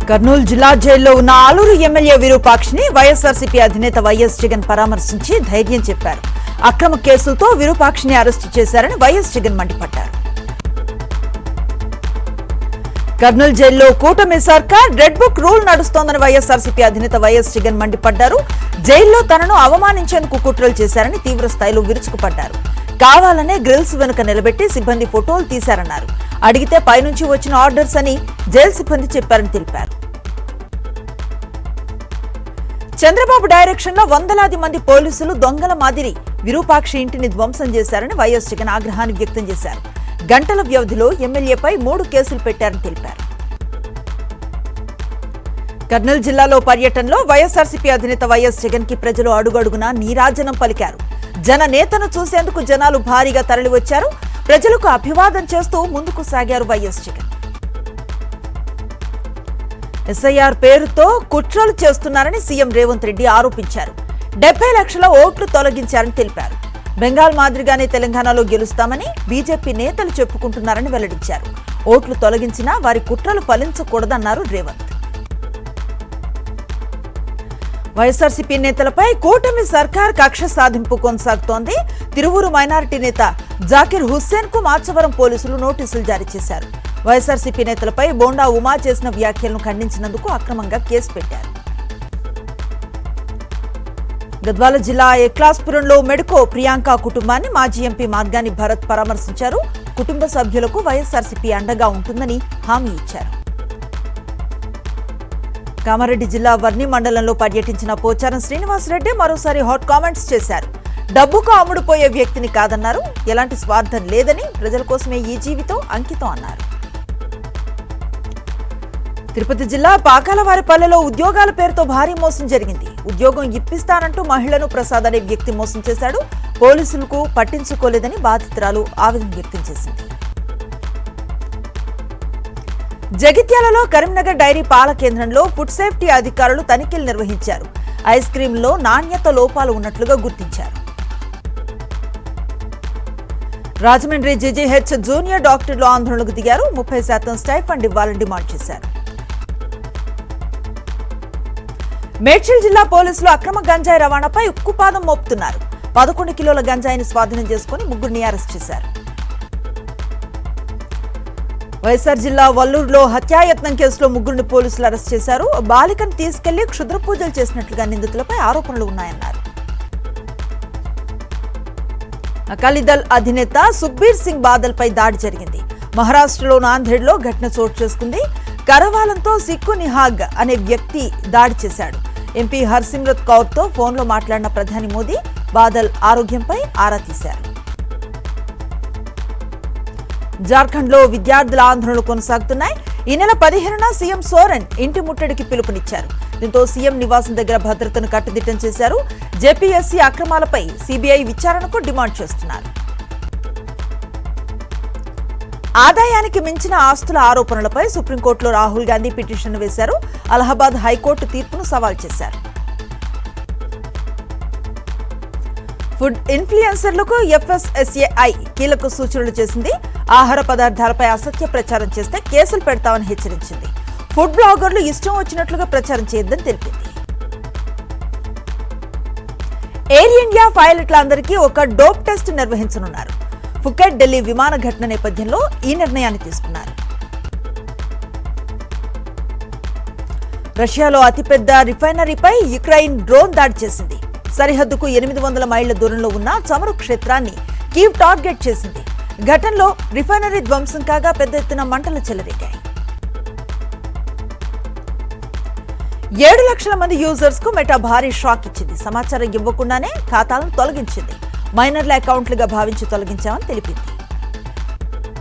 కర్నూలు జిల్లా జైల్లో ఉన్న ఆలూరు ఎమ్మెల్యే విరూపాక్షిని వైఎస్ఆర్సీపీ అధినేత వైఎస్ జగన్ పరామర్శించి ధైర్యం చెప్పారు. అక్రమ కేసులతో విరూపాక్షిని అరెస్టు చేశారని వైఎస్ జగన్ మండిపడ్డారు. కర్నూలు జైల్లో కూటమి సర్కార్ రెడ్ బుక్ రూల్ నడుస్తోందని వైఎస్ఆర్సీపీ అధినేత వైఎస్ జగన్ మండిపడ్డారు. జైల్లో తనను అవమానించేందుకు కుట్రలు చేశారని తీవ్ర స్థాయిలో విరుచుకుపడ్డారు. కావాలనే గ్రిల్స్ వెనుక నిలబెట్టి సిబ్బంది ఫోటోలు తీశారన్నారు. అడిగితే పైనుంచి వచ్చిన ఆర్డర్స్ అని జైలు సిబ్బంది చెప్పారని తెలిపారు. చంద్రబాబు డైరెక్షన్ లో వందలాది మంది పోలీసులు దొంగల మాదిరి విరూపాక్షి ఇంటిని ధ్వంసం చేశారని వైఎస్ జగన్ ఆగ్రహాన్ని వ్యక్తం చేశారు. గంటల వ్యవధిలో ఎమ్మెల్యేపై 3 కేసులు పెట్టారని తెలిపారు. కర్నూలు జిల్లాలో పర్యటనలో వైఎస్ఆర్సీపీ అధినేత వైఎస్ జగన్ కి ప్రజలు అడుగడుగునా నీరాజనం పలికారు. జన నేతను చూసేందుకు జనాలు భారీగా తరలివచ్చారు. ప్రజలకు అభివాదం చేస్తూ ముందుకు సాగారు వైఎస్ జగన్. ఎస్ఐఆర్ పేరుతో కుట్రలు చేస్తున్నారని సీఎం రేవంత్ రెడ్డి ఆరోపించారు. 70 లక్షల ఓట్లు తొలగించారని తెలిపారు. బెంగాల్ మాదిరిగానే తెలంగాణలో గెలుస్తామని బీజేపీ నేతలు చెప్పుకుంటున్నారని వెల్లడించారు. ఓట్లు తొలగించినా వారి కుట్రలు ఫలించకూడదన్నారు రేవంత్. వైఎస్ఆర్సీపీ నేతలపై కూటమి సర్కార్ కక్ష సాధింపు కొనసాగుతోంది. తిరువూరు మైనారిటీ నేత జాకిర్ హుస్సేన్ కు మాచవరం పోలీసులు నోటీసులు జారీ చేశారు. వైఎస్ఆర్సీపీ నేతలపై బోండా ఉమా చేసిన వ్యాఖ్యలను ఖండించినందుకు అక్రమంగా కేసు పెట్టారు. గద్వాల జిల్లా ఎక్లాస్పురంలో మెడుకో ప్రియాంక కుటుంబాన్ని మాజీ ఎంపీ మార్గాని భరత్ పరామర్శించారు. కుటుంబ సభ్యులకు వైఎస్ఆర్సీపీ అండగా ఉంటుందని హామీ ఇచ్చారు. కామారెడ్డి జిల్లా వర్ణి మండలంలో పర్యటించిన పోచారం శ్రీనివాసరెడ్డి మరోసారి హాట్ కామెంట్స్ చేశారు. డబ్బుకు అమ్ముడుపోయే వ్యక్తిని కాదన్నారు. ఎలాంటి స్వార్థం లేదని, ప్రజల కోసమే ఈ జీవితం అంకితం అన్నారు. తిరుపతి జిల్లా పాకాలవారిపల్లెలో ఉద్యోగాల పేరుతో భారీ మోసం జరిగింది. ఉద్యోగం ఇప్పిస్తానంటూ మహిళను ప్రసాద్ అనే వ్యక్తి మోసం చేశాడు. పోలీసులకు పట్టించుకోలేదని బాధితురాలు ఆవేదన వ్యక్తం చేసింది. జగిత్యాలలో కరీంనగర్ డైరీ పాల కేంద్రంలో ఫుడ్ సేఫ్టీ అధికారులు తనిఖీలు నిర్వహించారు. ఐస్ క్రీంలో నాణ్యత లోపాలు ఉన్నట్లుగా గుర్తించారు. రాజమండ్రి జీజీహెచ్ జూనియర్ డాక్టర్లు ఆందోళనకు దిగారు. 30% స్టైఫండ్ ఇవ్వాలని డిమాండ్ చేశారు. మేడ్చల్ జిల్లా పోలీసులు అక్రమ గంజాయి రవాణాపై ఉక్కుపాదం మోపుతున్నారు. 11 కిలోల గంజాయిని స్వాధీనం చేసుకుని 3 అరెస్ట్ చేశారు. వైఎస్ఆర్ జిల్లా వల్లూరులో హత్యాయత్నం కేసులో 3 పోలీసులు అరెస్ట్ చేశారు. బాలికను తీసుకెళ్లి క్షుద్ర పూజలు చేసినట్లుగా నిందితులపై ఆరోపణలు ఉన్నాయన్నారు. అకాలీదళ్ అధినేత సుఖ్బీర్ సింగ్ బాదల్ పై దాడి జరిగింది. మహారాష్ట్రలో నాందేడ్లో ఘటన చోటు చేసుకుంది. కరవాలంతో సిక్కు నిహాగ్ అనే వ్యక్తి దాడి చేశాడు. ఎంపీ హర్సిమ్రత్ కౌర్ తో ఫోన్లో మాట్లాడిన ప్రధాని మోదీ బాదల్ ఆరోగ్యంపై ఆరా తీశారు. జార్ఖండ్ లో విద్యార్థుల ఆందోళనలు కొనసాగుతున్నాయి. ఈ నెల 15న సీఎం సోరెన్ ఇంటి ముట్టడికి పిలుపునిచ్చారు. దీంతో సీఎం నివాసం దగ్గర భద్రతను కట్టుదిట్టం చేశారు. జేపీఎస్సీ అక్రమాలపై సీబీఐ విచారణకు డిమాండ్ చేస్తున్నారు. ఆదాయానికి మించిన ఆస్తుల ఆరోపణలపై సుప్రీంకోర్టులో రాహుల్ గాంధీ పిటిషన్ వేశారు. అలహాబాద్ హైకోర్టు తీర్పును సవాల్ చేశారు. ఫుడ్ ఇన్ఫ్లుయెన్సర్లకు ఎఫ్ఎస్ఎస్ఏఐ కీలక సూచనలు చేసింది. ఆహార పదార్థాలపై అసత్య ప్రచారం చేస్తే కేసులు పెడతామని హెచ్చరించింది. ఫుడ్ బ్లాగర్లు ఇష్టం వచ్చినట్లుగా ప్రచారం చేయొద్దని తెలిపింది. ఎయిర్ ఇండియా పైలట్లందరికీ ఒక డోప్ టెస్ట్ నిర్వహించనున్నారు. ఫుకెట్ ఢిల్లీ విమాన ఘటన నేపథ్యంలో ఈ నిర్ణయాన్ని తీసుకున్నారు. రష్యాలో అతిపెద్ద రిఫైనరీపై యుక్రెయిన్ డ్రోన్ దాడి చేసింది. సరిహద్దుకు 800 మైళ్ల దూరంలో ఉన్న చమురు క్షేత్రాన్ని కీవ్ టార్గెట్ చేసింది. ఘటనలో రిఫైనరీ ధ్వంసం కాగా పెద్ద ఎత్తున మంటలు చెలరేగాయి. 7 లక్షల మంది యూజర్స్ కు మెటా భారీ షాక్ ఇచ్చింది. సమాచారం ఇవ్వకుండానే ఖాతాలను తొలగించింది. మైనర్ల అకౌంట్లుగా భావించి తొలగించామని తెలిపింది.